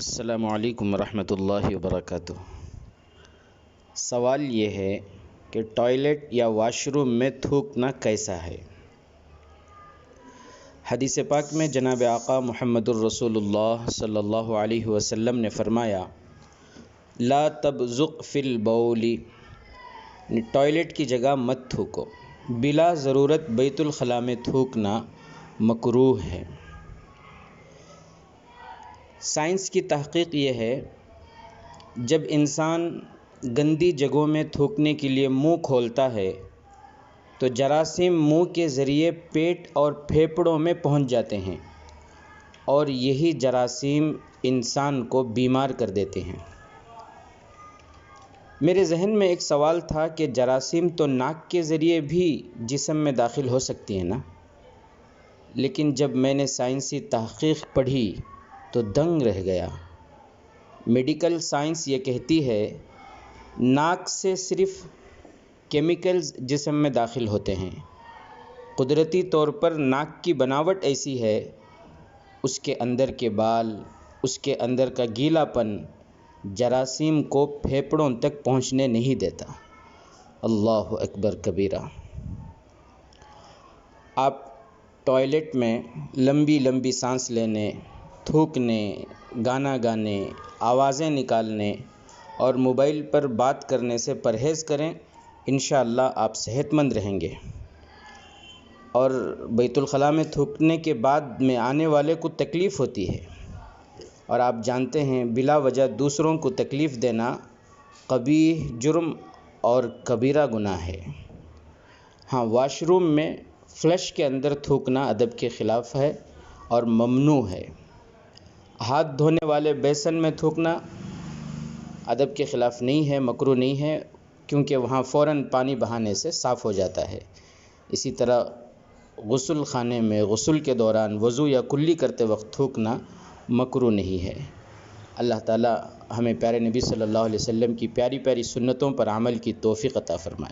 السلام علیکم ورحمۃ اللہ وبرکاتہ۔ سوال یہ ہے کہ ٹوائلٹ یا واش روم میں تھوکنا کیسا ہے؟ حدیث پاک میں جناب آقا محمد الرسول اللہ صلی اللہ علیہ وسلم نے فرمایا، لا تبزق فی البول، ٹوائلٹ کی جگہ مت تھوکو۔ بلا ضرورت بیت الخلاء میں تھوکنا مکروہ ہے۔ سائنس کی تحقیق یہ ہے، جب انسان گندی جگہوں میں تھوکنے کے لیے منہ کھولتا ہے تو جراثیم منہ کے ذریعے پیٹ اور پھیپھڑوں میں پہنچ جاتے ہیں اور یہی جراثیم انسان کو بیمار کر دیتے ہیں۔ میرے ذہن میں ایک سوال تھا کہ جراثیم تو ناک کے ذریعے بھی جسم میں داخل ہو سکتی ہیں نا؟ لیکن جب میں نے سائنسی تحقیق پڑھی تو دنگ رہ گیا۔ میڈیکل سائنس یہ کہتی ہے، ناک سے صرف کیمیکلز جسم میں داخل ہوتے ہیں۔ قدرتی طور پر ناک کی بناوٹ ایسی ہے، اس کے اندر کے بال، اس کے اندر کا گیلا پن جراثیم کو پھیپھڑوں تک پہنچنے نہیں دیتا۔ اللہ اکبر کبیرہ۔ آپ ٹوائلٹ میں لمبی لمبی سانس لینے، تھوکنے، گانا گانے، آوازیں نکالنے اور موبائل پر بات کرنے سے پرہیز کریں، انشاءاللہ آپ صحت مند رہیں گے۔ اور بیت الخلاء میں تھوکنے کے بعد میں آنے والے کو تکلیف ہوتی ہے، اور آپ جانتے ہیں بلا وجہ دوسروں کو تکلیف دینا قبیح جرم اور کبیرہ گناہ ہے۔ ہاں، واش روم میں فلش کے اندر تھوکنا ادب کے خلاف ہے اور ممنوع ہے۔ ہاتھ دھونے والے بیسن میں تھوکنا ادب کے خلاف نہیں ہے، مکروہ نہیں ہے، کیونکہ وہاں فوراً پانی بہانے سے صاف ہو جاتا ہے۔ اسی طرح غسل خانے میں غسل کے دوران وضو یا کلی کرتے وقت تھوکنا مکروہ نہیں ہے۔ اللہ تعالی ہمیں پیارے نبی صلی اللہ علیہ وسلم کی پیاری پیاری سنتوں پر عمل کی توفیق عطا فرمائے۔